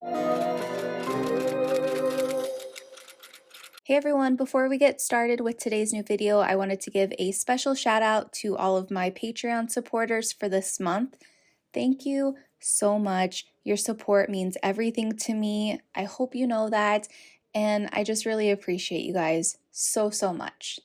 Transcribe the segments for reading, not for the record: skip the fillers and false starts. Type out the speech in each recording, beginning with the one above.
Hey everyone, before we get started with today's new video, I wanted to give a special shout out to all of my Patreon supporters for this month. Thank you so much. Your support means everything to me. I hope you know that, and I just really appreciate you guys so much.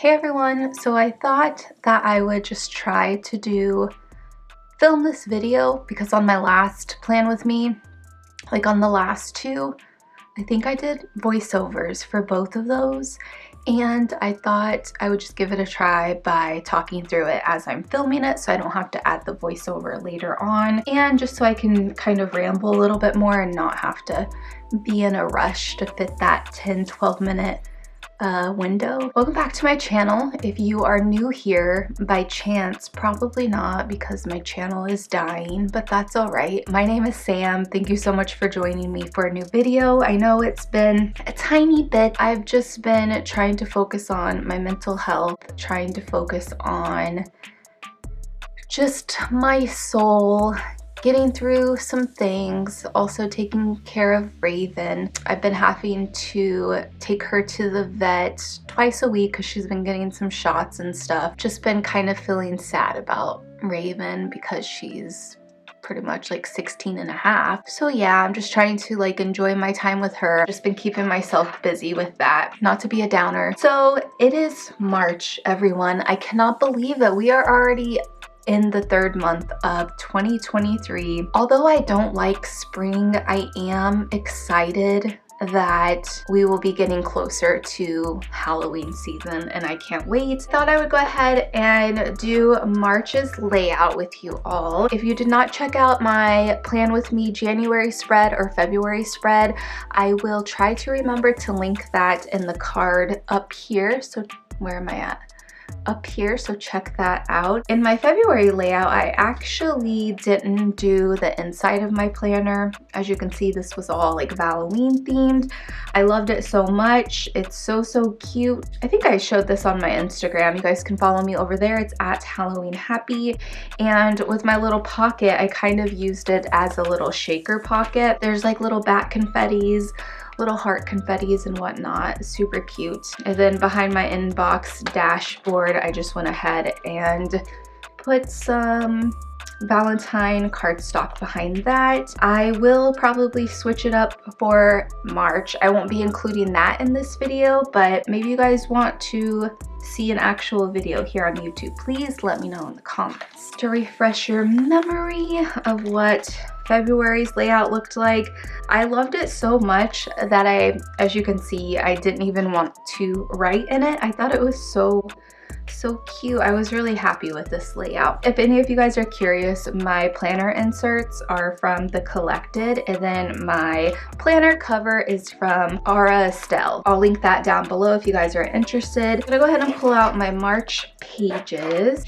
Hey everyone, so I thought that I would just try to film this video because on my last plan with me, like on the last two, I think I did voiceovers for both of those, and I thought I would just give it a try by talking through it as I'm filming it so I don't have to add the voiceover later on, and just so I can kind of ramble a little bit more and not have to be in a rush to fit that 10-12 minute window. Welcome back to my channel. If you are new here by chance, probably not because my channel is dying, but that's all right. My name is Sam. Thank you so much for joining me for a new video. I know it's been a tiny bit. I've just been trying to focus on my mental health, trying to focus on just my soul, getting through some things, also taking care of Raven. I've been having to take her to the vet twice a week because she's been getting some shots and stuff. Just been kind of feeling sad about Raven because she's pretty much like 16 and a half. So yeah, I'm just trying to like enjoy my time with her. Just been keeping myself busy with that. Not to be a downer. So it is March, everyone. I cannot believe it. We are already in the third month of 2023. Although I don't like spring, I am excited that we will be getting closer to Halloween season and I can't wait. Thought I would go ahead and do March's layout with you all. If you did not check out my Plan With Me January spread or February spread, I will try to remember to link that in the card up here. So where am I at? Up here, so check that out. In my February layout, I actually didn't do the inside of my planner. As you can see, this was all like Halloween themed. I loved it so much. It's so cute. I think I showed this on my Instagram. You guys can follow me over there. It's at Halloween Happy. And with my little pocket, I kind of used it as a little shaker pocket. There's like little bat confettis, little heart confettis and whatnot. Super cute. And then behind my inbox dashboard, I just went ahead and put some Valentine cardstock behind that. I will probably switch it up for March. I won't be including that in this video, but maybe you guys want to see an actual video here on YouTube. Please let me know in the comments. To refresh your memory of what February's layout looked like, I loved it so much that as you can see, I didn't even want to write in it. I thought it was so cute. I was really happy with this layout. If any of you guys are curious, my planner inserts are from The Collected, and then my planner cover is from Ara Estelle. I'll link that down below if you guys are interested. I'm gonna go ahead and pull out my March pages.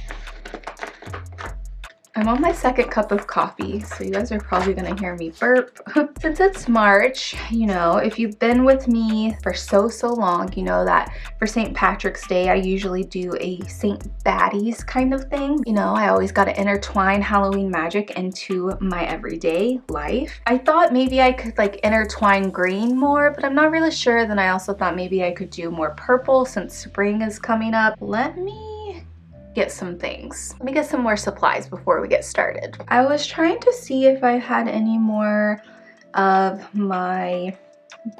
I'm on my second cup of coffee, so you guys are probably gonna hear me burp. Since it's March, you know, if you've been with me for so long, you know that for St. Patrick's Day, I usually do a St. Baddies kind of thing. You know, I always gotta intertwine Halloween magic into my everyday life. I thought maybe I could like intertwine green more, but I'm not really sure. Then I also thought maybe I could do more purple since spring is coming up. Let me get some things. Let me get some more supplies before we get started. I was trying to see if I had any more of my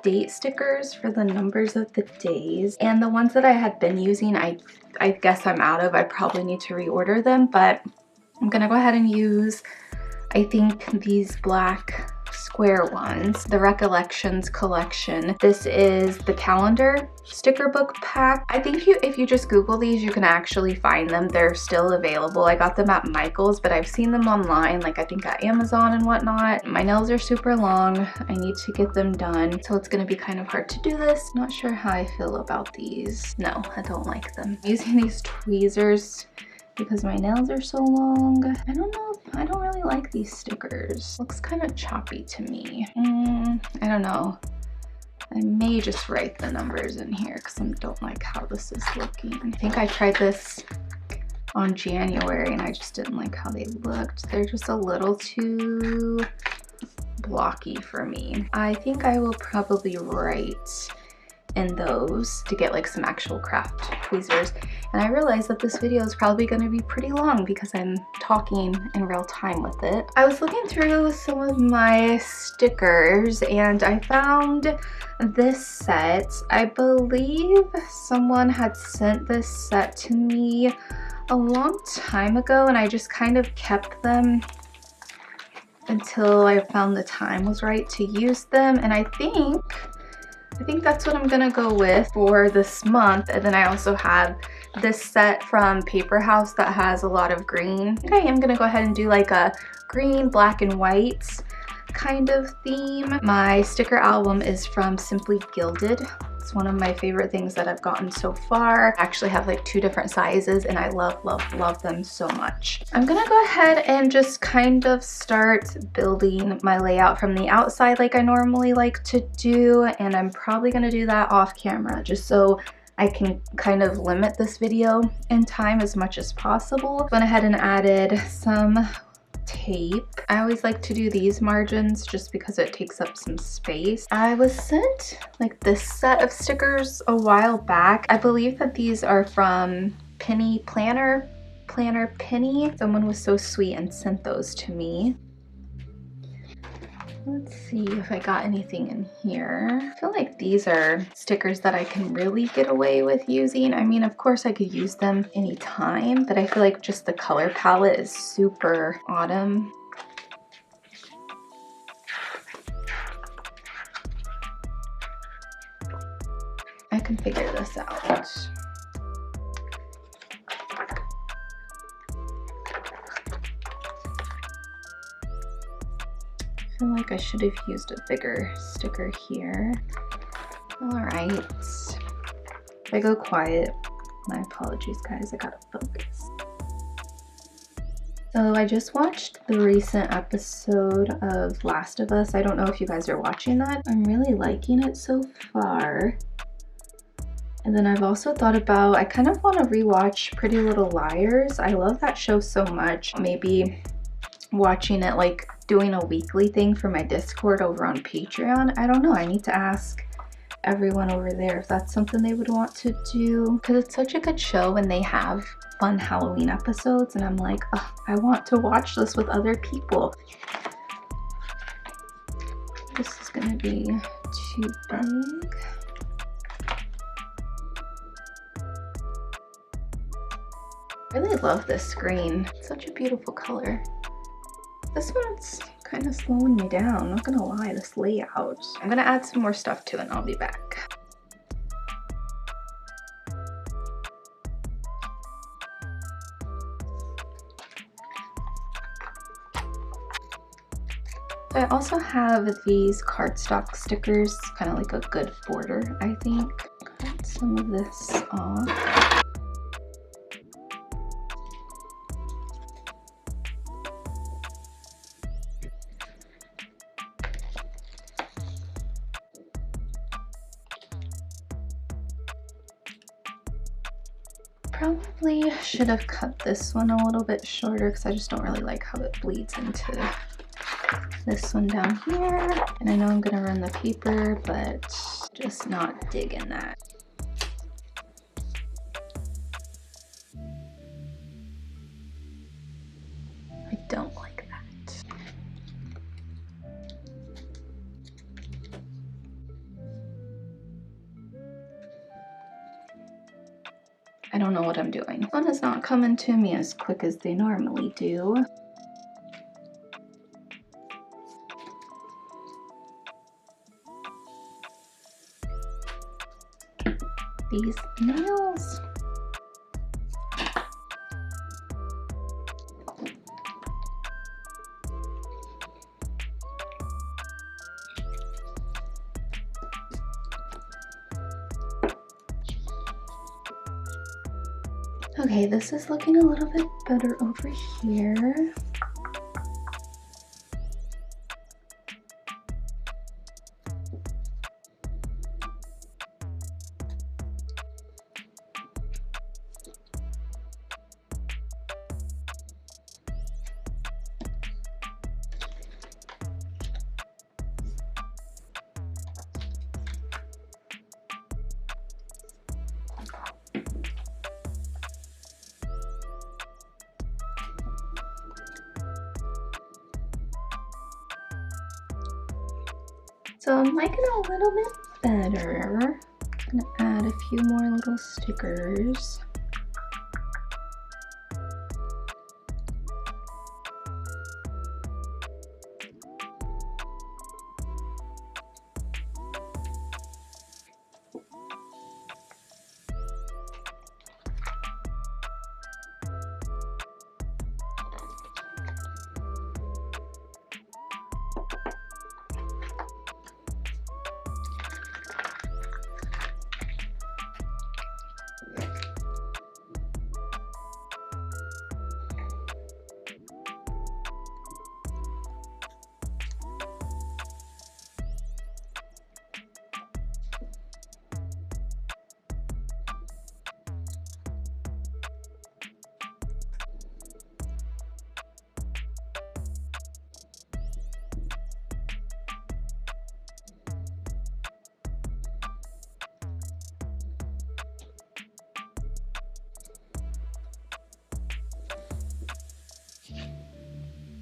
date stickers for the numbers of the days, and the ones that I had been using, I guess I'm out of. I probably need to reorder them, but I'm gonna go ahead and use, I think, these black square ones, the Recollections collection. This is the calendar sticker book pack. I think if you just Google these, you can actually find them. They're still available. I got them at Michael's, but I've seen them online, like I think at Amazon and whatnot. My nails are super long. I need to get them done, so it's gonna be kind of hard to do this. Not sure how I feel about these. No, I don't like them. I'm using these tweezers because my nails are so long. I don't know, I don't really like these stickers. Looks kind of choppy to me. I don't know. I may just write the numbers in here because I don't like how this is looking. I think I tried this on January and I just didn't like how they looked. They're just a little too blocky for me. I think I will probably write in those to get like some actual craft tweezers. And I realized that this video is probably going to be pretty long because I'm talking in real time with it. I was looking through some of my stickers and I found this set. I believe someone had sent this set to me a long time ago and I just kind of kept them until I found the time was right to use them. And I think that's what I'm gonna go with for this month. And then I also have this set from Paper House that has a lot of green. I think I am gonna go ahead and do like a green, black, and white kind of theme. My sticker album is from Simply Gilded. It's one of my favorite things that I've gotten so far. I actually have like 2 different sizes and I love them so much. I'm gonna go ahead and just kind of start building my layout from the outside like I normally like to do, and I'm probably gonna do that off camera just so I can kind of limit this video in time as much as possible. Went ahead and added some tape. I always like to do these margins just because it takes up some space. I was sent like this set of stickers a while back. I believe that these are from Penny Planner Penny. Someone was so sweet and sent those to me. Let's see if I got anything in here. I feel like these are stickers that I can really get away with using. I mean, of course I could use them anytime, but I feel like just the color palette is super autumn. I can figure this out. I feel like I should have used a bigger sticker here. All right. If I go quiet, my apologies guys, I gotta focus. So I just watched the recent episode of Last of Us. I don't know if you guys are watching that. I'm really liking it so far. And then I've also thought about, I kind of want to rewatch Pretty Little Liars. I love that show so much. Maybe watching it, like doing a weekly thing for my Discord over on Patreon. I don't know, I need to ask everyone over there if that's something they would want to do, because it's such a good show and they have fun Halloween episodes and I'm like, oh, I want to watch this with other people. This is gonna be too big. I really love this screen. It's such a beautiful color. This one's kind of slowing me down, not gonna lie, this layout. I'm gonna add some more stuff to it and I'll be back. I also have these cardstock stickers, kind of like a good border, I think. Cut some of this off. Probably should have cut this one a little bit shorter because I just don't really like how it bleeds into this one down here. And I know I'm gonna run the paper, but just not digging that. I don't like that. I don't know what I'm doing. This one is not coming to me as quick as they normally do. these nails. Okay, this is looking a little bit better over here. So I'm liking it a little bit better. I'm gonna add a few more little stickers.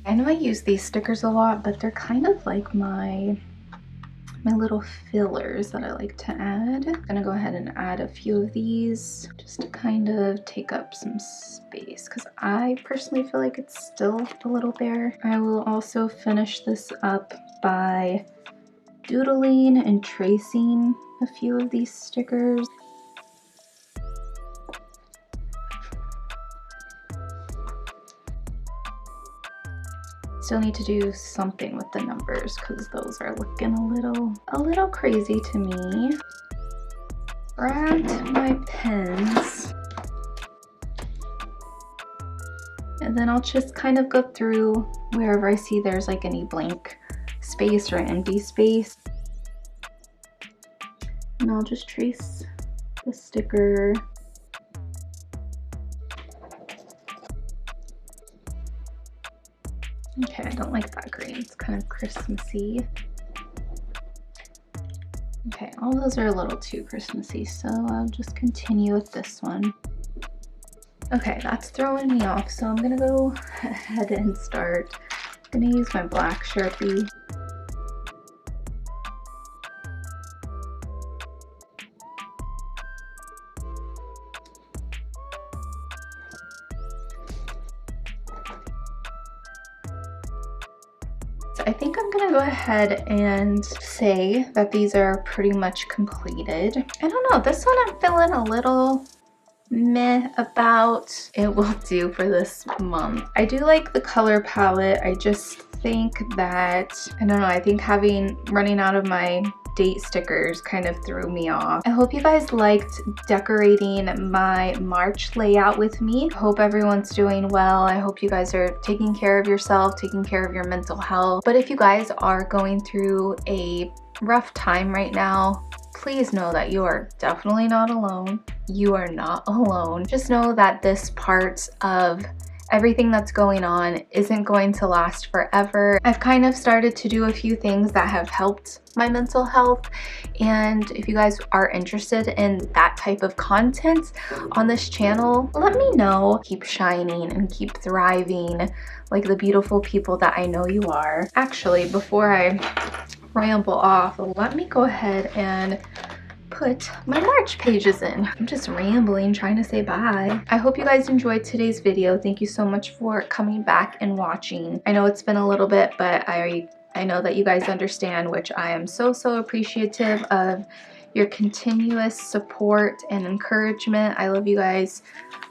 I know I use these stickers a lot, but they're kind of like my little fillers that I like to add. I'm gonna go ahead and add a few of these just to kind of take up some space because I personally feel like it's still a little bare. I will also finish this up by doodling and tracing a few of these stickers. Still need to do something with the numbers because those are looking a little crazy to me. Grabbed my pens and then I'll just kind of go through wherever I see there's like any blank space or empty space, and I'll just trace the sticker. Okay, I don't like that green. It's kind of Christmassy. Okay, all those are a little too Christmassy, so I'll just continue with this one. Okay, that's throwing me off, so I'm gonna go ahead and start. I'm gonna use my black Sharpie. I think I'm gonna go ahead and say that these are pretty much completed. I don't know, this one I'm feeling a little meh about. It will do for this month. I do like the color palette. I just think that, I don't know, I think running out of my date stickers kind of threw me off. I hope you guys liked decorating my March layout with me. I hope everyone's doing well. I hope you guys are taking care of yourself, taking care of your mental health. But if you guys are going through a rough time right now, please know that you are definitely not alone. You are not alone. Just know that this part of everything that's going on isn't going to last forever. I've kind of started to do a few things that have helped my mental health, and if you guys are interested in that type of content on this channel, let me know. Keep shining and keep thriving like the beautiful people that I know you are. Actually, before I ramble off, let me go ahead and put my March pages in. I'm just rambling, trying to say bye. I hope you guys enjoyed today's video. Thank you so much for coming back and watching. I know it's been a little bit, but I know that you guys understand, which I am so appreciative of your continuous support and encouragement. I love you guys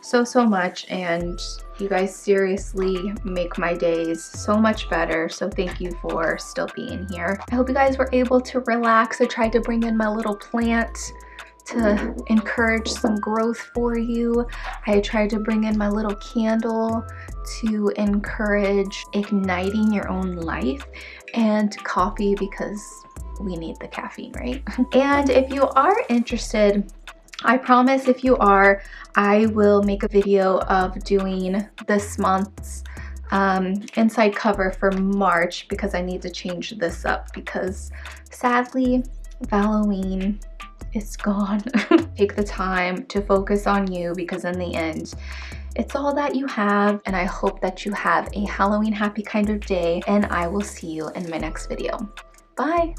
so much, and you guys seriously make my days so much better. So thank you for still being here. I hope you guys were able to relax. I tried to bring in my little plant to encourage some growth for you. I tried to bring in my little candle to encourage igniting your own life, and coffee because we need the caffeine, right? And if you are interested, I promise if you are, I will make a video of doing this month's inside cover for March, because I need to change this up because sadly Halloween is gone. Take the time to focus on you, because in the end, it's all that you have, and I hope that you have a Halloween happy kind of day, and I will see you in my next video. Bye!